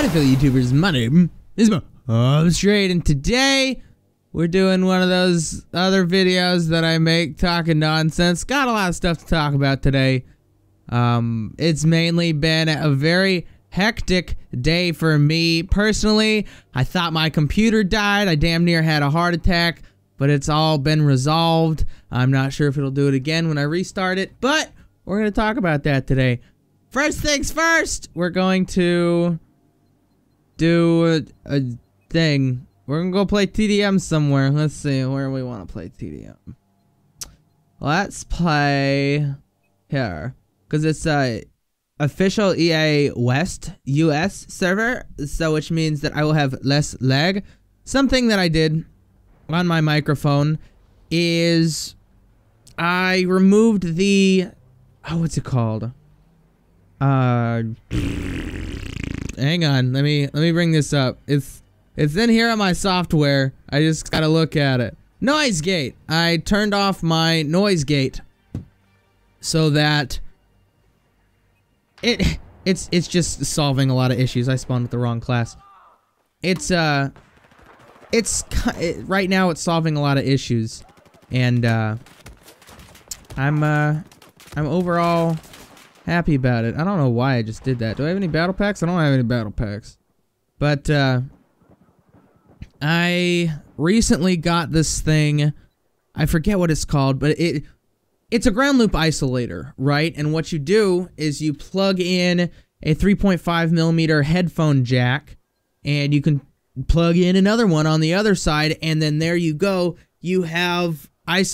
Howdy, fellow YouTubers. My name is Straight, and today we're doing one of those other videos that I make talking nonsense. Got a lot of stuff to talk about today. It's mainly been a very hectic day for me personally. I thought my computer died. I damn near had a heart attack, but it's all been resolved. I'm not sure if it'll do it again when I restart it, but we're going to talk about that today. First things first, we're going to do a thing. We're gonna go play TDM somewhere. Let's see where we want to play TDM. Let's play here, because it's a official EA West US server, so which means that I will have less lag. Something that I did on my microphone is I removed the what's it called? Hang on, let me bring this up. It's in here on my software. I just gotta look at it. Noise gate. I turned off my noise gate so that it's just solving a lot of issues. I spawned with the wrong class. Right now it's solving a lot of issues, and I'm overall happy about it. I don't know why I just did that. Do I have any battle packs? I don't have any battle packs. But, I recently got this thing. I forget what it's called, but it's a ground loop isolator, right? And what you do is you plug in a 3.5mm headphone jack, and you can plug in another one on the other side, and then there you go. You have an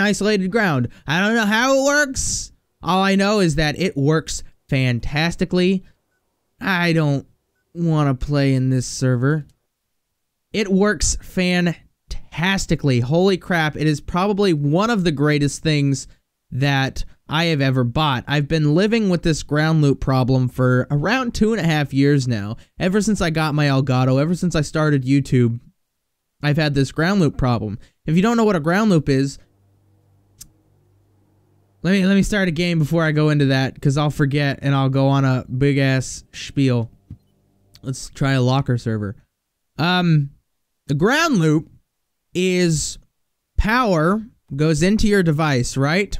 isolated ground. I don't know how it works. All I know is that it works fantastically. I don't want to play in this server. It works fantastically. Holy crap, it is probably one of the greatest things that I have ever bought. I've been living with this ground loop problem for around 2.5 years now. Ever since I got my Elgato, ever since I started YouTube, I've had this ground loop problem. If you don't know what a ground loop is, let me start a game before I go into that, because I'll forget and I'll go on a big ass spiel. Let's try a locker server. The ground loop is power goes into your device, right?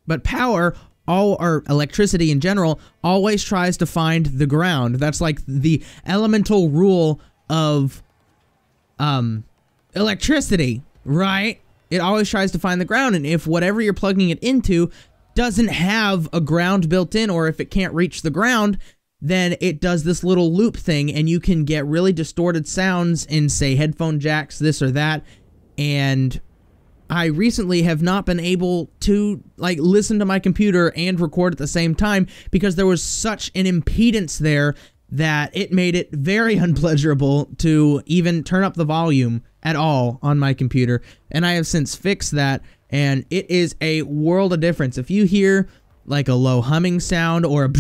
But power, or electricity in general, always tries to find the ground. That's like the elemental rule of electricity, right? It always tries to find the ground, and if whatever you're plugging it into doesn't have a ground built in, or if it can't reach the ground, then it does this little loop thing, and you can get really distorted sounds in, say, headphone jacks, this or that. And I recently have not been able to, like, listen to my computer and record at the same time, because there was such an impedance there that it made it very unpleasurable to even turn up the volume at all on my computer. And I have since fixed that, and it is a world of difference. If you hear like a low humming sound or a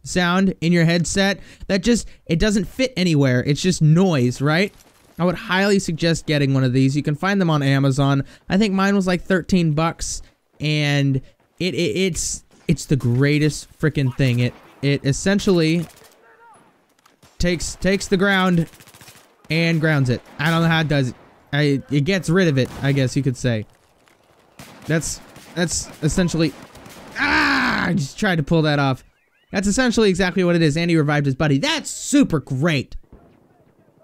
sound in your headset, it doesn't fit anywhere. It's just noise, right? I would highly suggest getting one of these. You can find them on Amazon. I think mine was like 13 bucks, and it's the greatest freaking thing. It essentially takes the ground and grounds it. I don't know how it does it. It gets rid of it, I guess you could say. That's essentially... I just tried to pull that off. That's essentially exactly what it is. Andy revived his buddy. That's super great!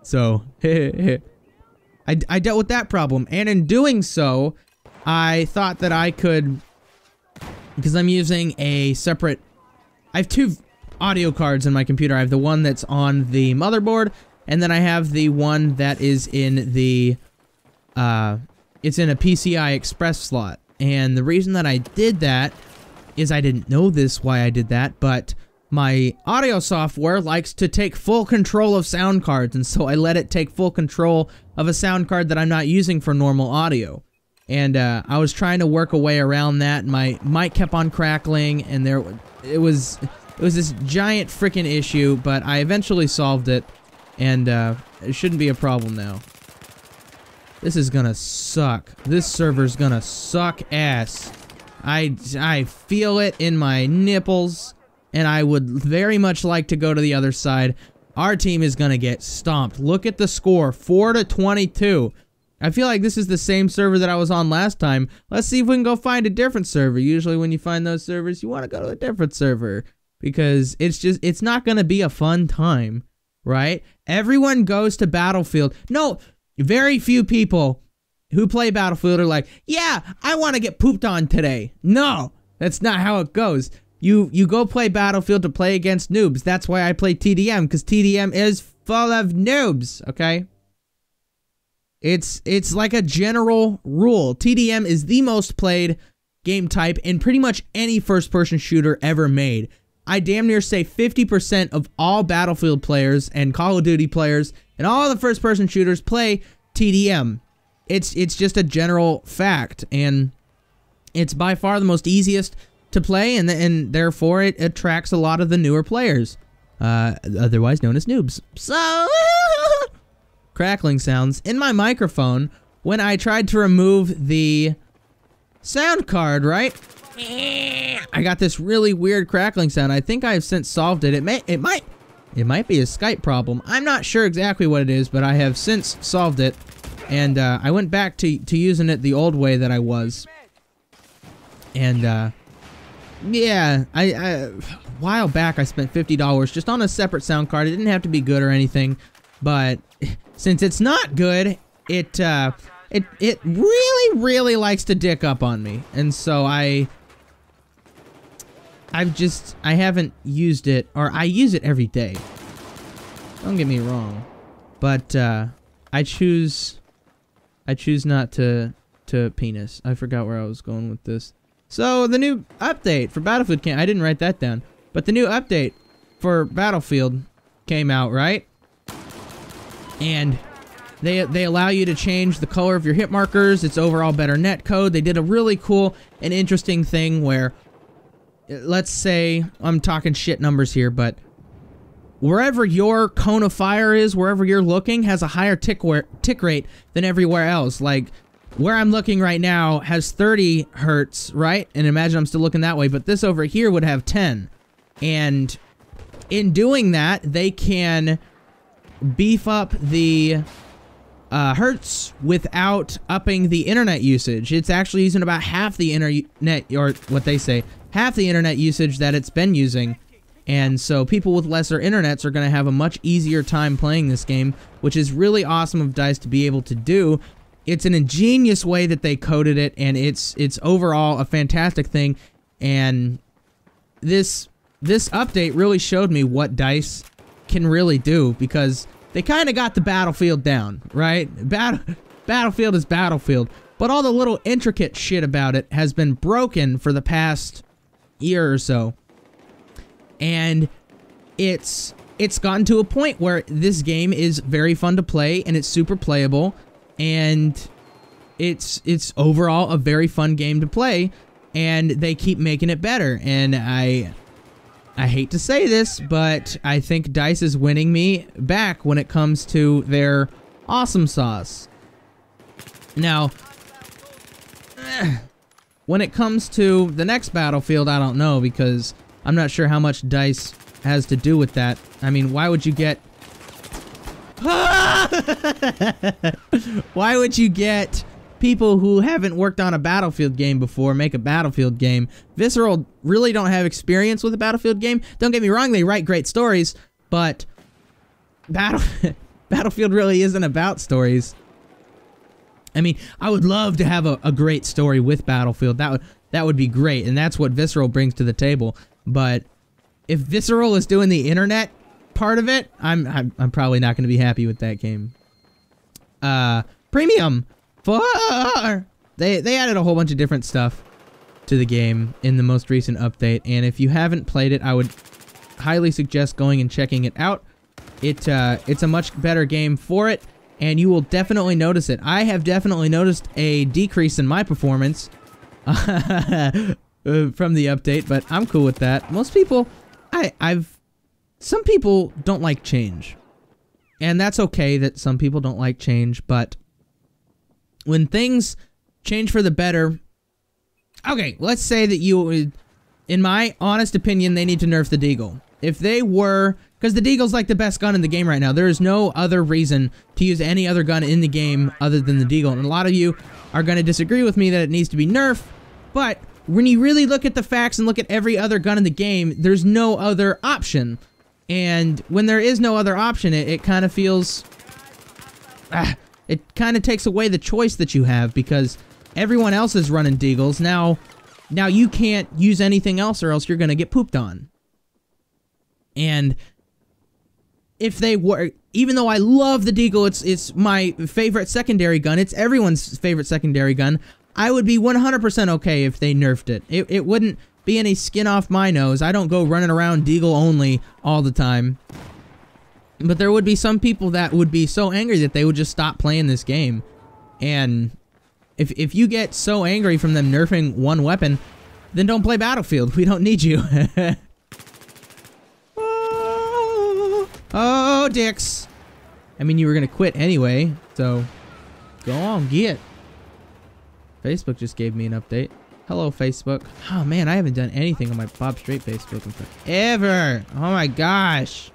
So, I dealt with that problem. And in doing so, I thought that I could... Because I'm using a separate... I have two audio cards in my computer. I have the one that's on the motherboard, and then I have the one that is in the... it's in a PCI Express slot. And the reason that I did that is I didn't know why I did that, but my audio software likes to take full control of sound cards, and so I let it take full control of a sound card that I'm not using for normal audio. And I was trying to work a way around that, and my mic kept on crackling, and it was this giant freaking issue, but I eventually solved it, and it shouldn't be a problem now. This is gonna suck. This server's gonna suck ass. I feel it in my nipples, and I would very much like to go to the other side. Our team is gonna get stomped. Look at the score, 4-22. I feel like this is the same server that I was on last time. Let's see if we can go find a different server. Usually when you find those servers, you want to go to a different server because it's not gonna be a fun time, right? Everyone goes to Battlefield. No, very few people who play Battlefield are like, yeah, I want to get pooped on today. No, that's not how it goes. You go play Battlefield to play against noobs. That's why I play TDM, because TDM is full of noobs, okay? It's like a general rule. TDM is the most played game type in pretty much any first-person shooter ever made. I damn near say 50% of all Battlefield players and Call of Duty players and all the first-person shooters play TDM. It's just a general fact, and it's by far the most easiest to play, and therefore it attracts a lot of the newer players, otherwise known as noobs. So, crackling sounds in my microphone when I tried to remove the sound card, right? I got this really weird crackling sound. I think I have since solved it. It might be a Skype problem. I'm not sure exactly what it is, but I have since solved it, and I went back to using it the old way that I was, and yeah, a while back I spent $50 just on a separate sound card. It didn't have to be good or anything, but since it's not good, it really likes to dick up on me, and so I haven't used it, or I use it every day. Don't get me wrong, but I choose not to penis. I forgot where I was going with this. So, the new update for Battlefield I didn't write that down, but the new update for Battlefield came out, right? And they allow you to change the color of your hit markers. It's overall better netcode. They did a really cool and interesting thing where, let's say, I'm talking shit numbers here, but wherever your cone of fire is, wherever you're looking, has a higher tick rate than everywhere else. Like, where I'm looking right now has 30 hertz, right? And imagine I'm still looking that way, but this over here would have 10. And in doing that, they can beef up the hertz without upping the internet usage. It's actually using about half the internet, or what they say, half the internet usage that it's been using. And so people with lesser internets are going to have a much easier time playing this game, which is really awesome of DICE to be able to do. It's an ingenious way that they coded it, and it's overall a fantastic thing. And this update really showed me what DICE can really do, because they kind of got the Battlefield down, right? Battlefield is Battlefield, but all the little intricate shit about it has been broken for the past year or so. And it's gotten to a point where this game is very fun to play, and it's super playable, and it's overall a very fun game to play, and they keep making it better. And I hate to say this, but I think DICE is winning me back when it comes to their awesome sauce. Now, when it comes to the next Battlefield, I don't know, because I'm not sure how much DICE has to do with that. I mean, why would you get... Why would you get people who haven't worked on a Battlefield game before make a Battlefield game? Visceral really don't have experience with a Battlefield game. Don't get me wrong, they write great stories, but Battlefield really isn't about stories. I mean, I would love to have a great story with Battlefield. That would be great, and that's what Visceral brings to the table. But if Visceral is doing the internet part of it, I'm probably not going to be happy with that game. Premium 4. They added a whole bunch of different stuff to the game in the most recent update, and if you haven't played it, I would highly suggest going and checking it out. It's a much better game for it, and you will definitely notice it. I have definitely noticed a decrease in my performance from the update, but I'm cool with that. Most people, some people don't like change, and that's okay that some people don't like change, but when things change for the better, okay, let's say that in my honest opinion, they need to nerf the Deagle. If they were, because the Deagle's like the best gun in the game right now. There is no other reason to use any other gun in the game other than the Deagle. And a lot of you are going to disagree with me that it needs to be nerfed. But when you really look at the facts and look at every other gun in the game, there's no other option. And when there is no other option, it kind of feels... it kind of takes away the choice that you have because everyone else is running Deagles. Now you can't use anything else or else you're going to get pooped on. And if they were, even though I love the Deagle, it's my favorite secondary gun, it's everyone's favorite secondary gun, I would be 100% okay if they nerfed it. It wouldn't be any skin off my nose. I don't go running around Deagle only all the time. But there would be some people that would be so angry that they would just stop playing this game. And if you get so angry from them nerfing one weapon, then don't play Battlefield. We don't need you. Oh, dicks. I mean, you were going to quit anyway, so go on, get. Facebook just gave me an update. Hello, Facebook. Oh, man, I haven't done anything on my Bob Straight Facebook in forever. Oh, my gosh.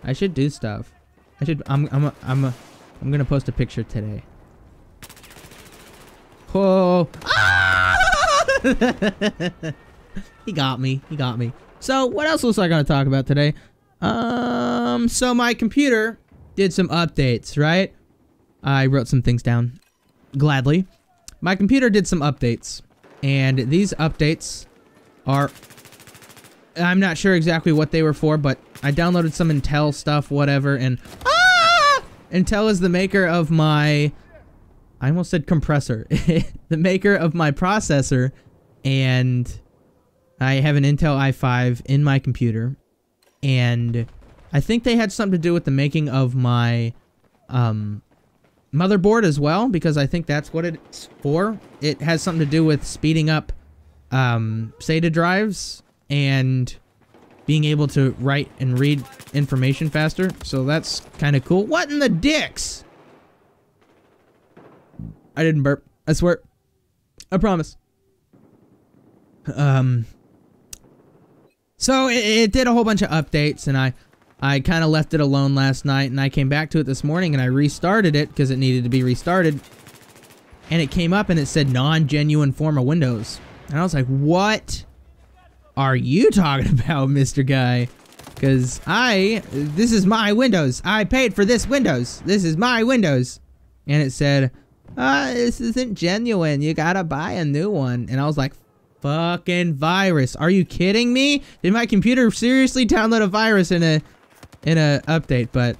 I should do stuff. I should, I'm going to post a picture today. Whoa. Ah! He got me. He got me. So, what else was I going to talk about today? So my computer did some updates, right? I wrote some things down. Gladly. My computer did some updates. And these updates are... I'm not sure exactly what they were for, but I downloaded some Intel stuff, whatever, and... Ah! Intel is the maker of my... I almost said compressor. The maker of my processor, and I have an Intel i5 in my computer. And I think they had something to do with the making of my motherboard as well, because I think that's what it's for. It has something to do with speeding up SATA drives and being able to write and read information faster. So that's kind of cool. What in the dicks? I didn't burp. I swear. I promise. So it did a whole bunch of updates, and I kind of left it alone last night, and I came back to it this morning, and I restarted it because it needed to be restarted. And it came up, and it said non-genuine form of Windows. And I was like, what are you talking about, Mr. Guy? Because this is my Windows. I paid for this Windows. This is my Windows. And it said, this isn't genuine. You gotta buy a new one. And I was like, fucking virus. Are you kidding me? Did my computer seriously download a virus in a update? But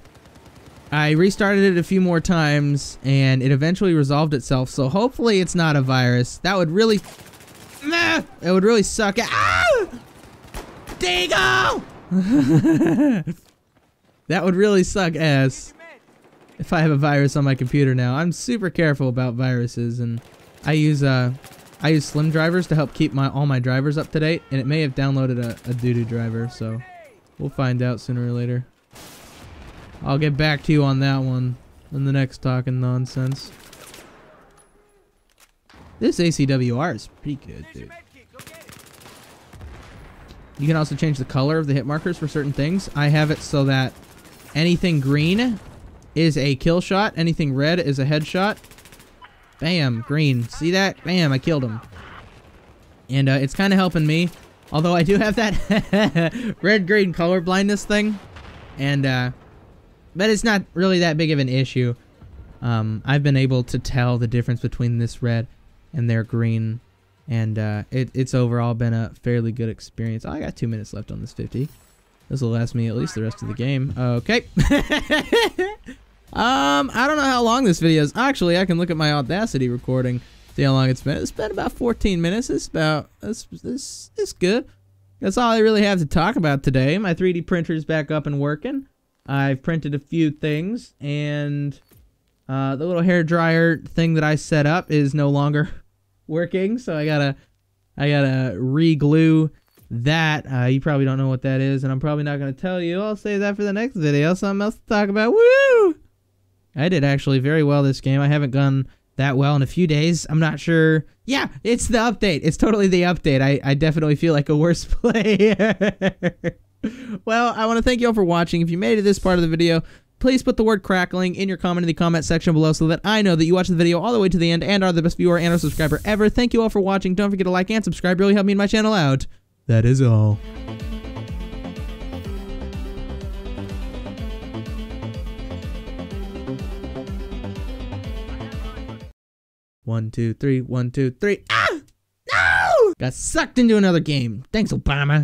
I restarted it a few more times and it eventually resolved itself. So hopefully it's not a virus. That would really it would really suck. Ah! Deagle! That would really suck ass if I have a virus on my computer now. I'm super careful about viruses, and I use Slim drivers to help keep all my drivers up to date, and it may have downloaded a doo-doo driver, so we'll find out sooner or later. I'll get back to you on that one in the next Talking Nonsense. This ACWR is pretty good, dude. You can also change the color of the hit markers for certain things. I have it so that anything green is a kill shot, anything red is a headshot. Bam, green. See that? Bam, I killed him. And it's kind of helping me. Although I do have that red-green color blindness thing. And, but it's not really that big of an issue. I've been able to tell the difference between this red and their green. And it's overall been a fairly good experience. Oh, I got 2 minutes left on this 50. This will last me at least the rest of the game. Okay. I don't know how long this video is. Actually, I can look at my Audacity recording, see how long it's been. It's been about 14 minutes. It's good. That's all I really have to talk about today. My 3D printer is back up and working. I've printed a few things, and the little hair dryer thing that I set up is no longer working, so I gotta re-glue that. You probably don't know what that is, and I'm probably not gonna tell you. I'll save that for the next video. Something else to talk about. Woo! I did actually very well this game. I haven't gone that well in a few days. I'm not sure. Yeah, it's the update. It's totally the update. I definitely feel like a worse player. Well, I want to thank you all for watching. If you made it to this part of the video, please put the word crackling in your comment in the comment section below so that I know that you watched the video all the way to the end and are the best viewer and or subscriber ever. Thank you all for watching. Don't forget to like and subscribe. Really help me and my channel out. That is all. 1, 2, 3, 1, 2, 3. Ah! No! Got sucked into another game. Thanks, Obama.